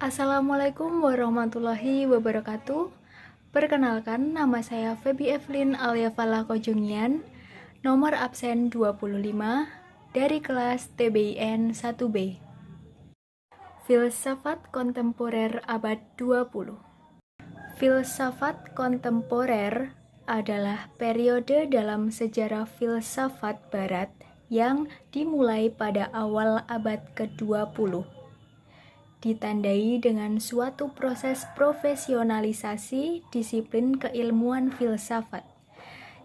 Assalamualaikum warahmatullahi wabarakatuh. Perkenalkan, nama saya Feby Evelyn Aliafala Kojungian, nomor absen 25 dari kelas TBIN 1B. Filsafat kontemporer abad 20. Filsafat kontemporer adalah periode dalam sejarah filsafat barat yang dimulai pada awal abad ke-20. Ditandai dengan suatu proses profesionalisasi disiplin keilmuan filsafat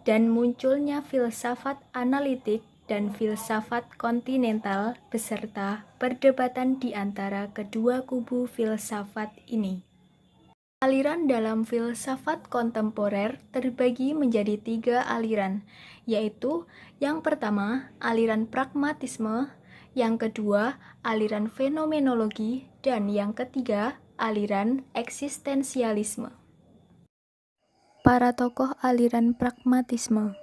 dan munculnya filsafat analitik dan filsafat kontinental beserta perdebatan di antara kedua kubu filsafat ini. Aliran dalam filsafat kontemporer terbagi menjadi 3 aliran, yaitu yang pertama, aliran pragmatisme, yang kedua, aliran fenomenologi, dan yang ketiga, aliran eksistensialisme. Para tokoh aliran pragmatisme.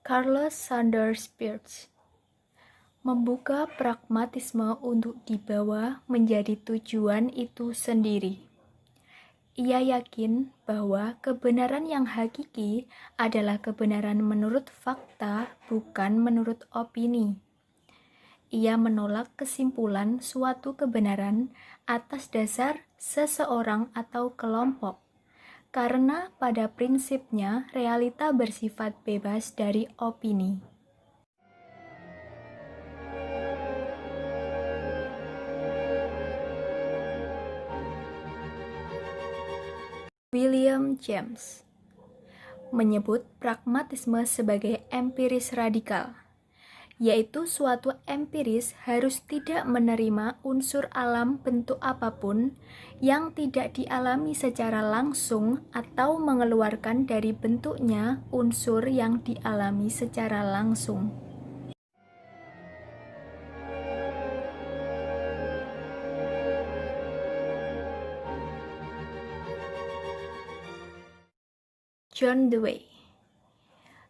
Carlos Sanders Peirce membuka pragmatisme untuk dibawa menjadi tujuan itu sendiri. Ia yakin bahwa kebenaran yang hakiki adalah kebenaran menurut fakta, bukan menurut opini. Ia menolak kesimpulan suatu kebenaran atas dasar seseorang atau kelompok, karena pada prinsipnya realita bersifat bebas dari opini. William James menyebut pragmatisme sebagai empiris radikal, yaitu suatu empiris harus tidak menerima unsur alam bentuk apapun yang tidak dialami secara langsung atau mengeluarkan dari bentuknya unsur yang dialami secara langsung. John Dewey,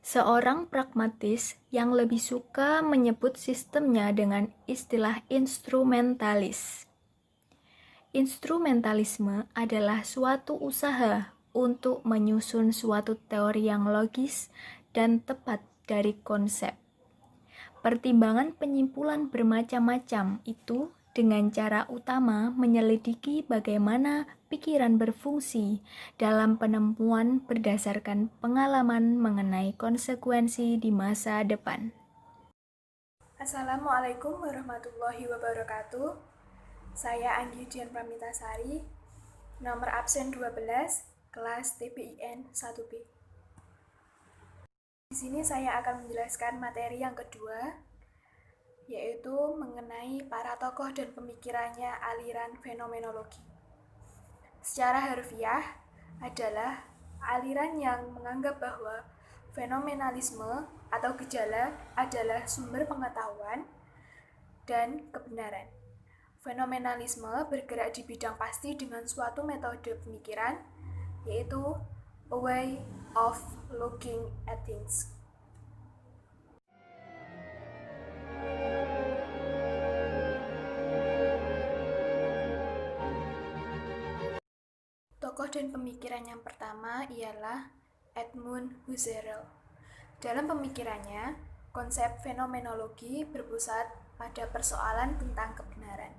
seorang pragmatis yang lebih suka menyebut sistemnya dengan istilah instrumentalis. Instrumentalisme adalah suatu usaha untuk menyusun suatu teori yang logis dan tepat dari konsep. Pertimbangan penyimpulan bermacam-macam itu dengan cara utama menyelidiki bagaimana pikiran berfungsi dalam penemuan berdasarkan pengalaman mengenai konsekuensi di masa depan. Assalamualaikum warahmatullahi wabarakatuh. Saya Anggi Dian Pramitasari, nomor absen 12, kelas TBIN 1B. Di sini saya akan menjelaskan materi yang kedua, yaitu mengenai para tokoh dan pemikirannya aliran fenomenologi. Secara harfiah adalah aliran yang menganggap bahwa fenomenalisme atau gejala adalah sumber pengetahuan dan kebenaran. Fenomenalisme bergerak di bidang pasti dengan suatu metode pemikiran, yaitu a way of looking at things. Tokoh dan pemikiran yang pertama ialah Edmund Husserl. Dalam pemikirannya, konsep fenomenologi berpusat pada persoalan tentang kebenaran.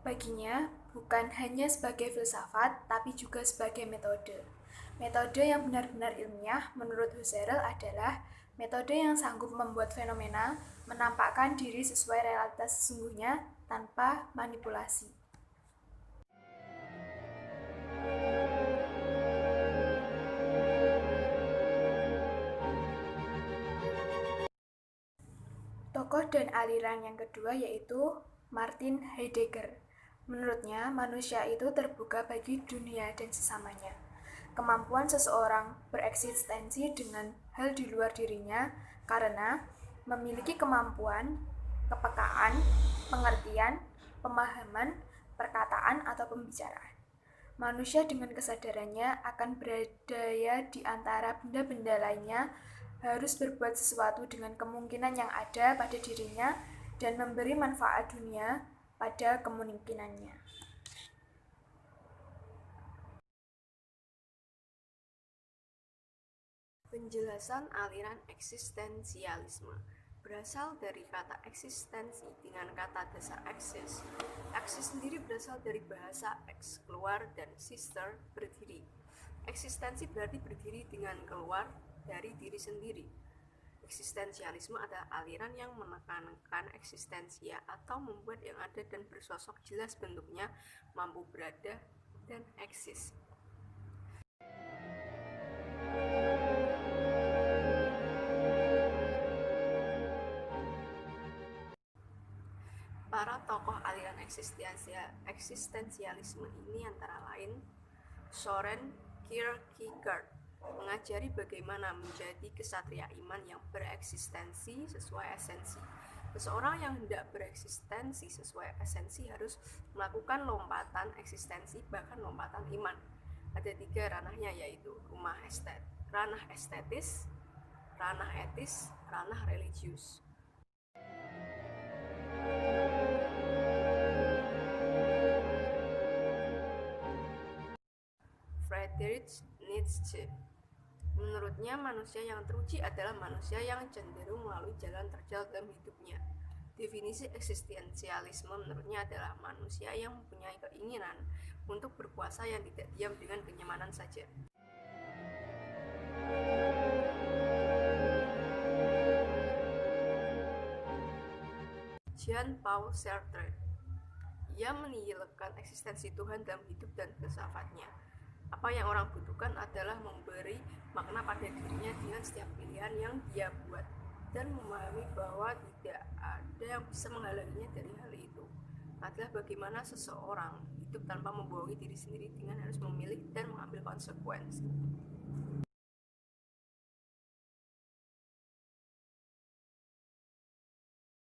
Baginya, bukan hanya sebagai filsafat, tapi juga sebagai metode. Metode yang benar-benar ilmiah menurut Husserl adalah metode yang sanggup membuat fenomena menampakkan diri sesuai realitas sesungguhnya tanpa manipulasi. Tokoh dan aliran yang kedua yaitu Martin Heidegger. Menurutnya, manusia itu terbuka bagi dunia dan sesamanya. Kemampuan seseorang bereksistensi dengan hal di luar dirinya karena memiliki kemampuan, kepekaan, pengertian, pemahaman, perkataan, atau pembicaraan. Manusia dengan kesadarannya akan berdaya di antara benda-benda lainnya harus berbuat sesuatu dengan kemungkinan yang ada pada dirinya dan memberi manfaat dunia pada kemungkinannya. Penjelasan aliran eksistensialisme berasal dari kata eksistensi dengan kata dasar eksis. Eksis sendiri berasal dari bahasa ex, keluar, dan sister, berdiri. Eksistensi berarti berdiri dengan keluar dari diri sendiri. Eksistensialisme adalah aliran yang menekankan eksistensia atau membuat yang ada dan bersosok jelas bentuknya, mampu berada, dan eksis. Para tokoh aliran eksistensialisme ini antara lain Soren Kierkegaard mengajari bagaimana menjadi kesatria iman yang bereksistensi sesuai esensi. Seseorang yang hendak bereksistensi sesuai esensi harus melakukan lompatan eksistensi, bahkan lompatan iman. Ada 3 ranahnya, yaitu ranah estetis, ranah etis, ranah religius. Friedrich Nietzsche. Menurutnya, manusia yang teruji adalah manusia yang cenderung melalui jalan terjal dalam hidupnya. Definisi eksistensialisme menurutnya adalah manusia yang mempunyai keinginan untuk berkuasa yang tidak diam dengan kenyamanan saja. Jean-Paul Sartre. Ia menihilkan eksistensi Tuhan dalam hidup dan filsafatnya. Apa yang orang butuhkan adalah memberi makna pada dirinya dengan setiap pilihan yang dia buat dan memahami bahwa tidak ada yang bisa menghalanginya dari hal itu. Adalah bagaimana seseorang hidup tanpa membohongi diri sendiri dengan harus memilih dan mengambil konsekuensi.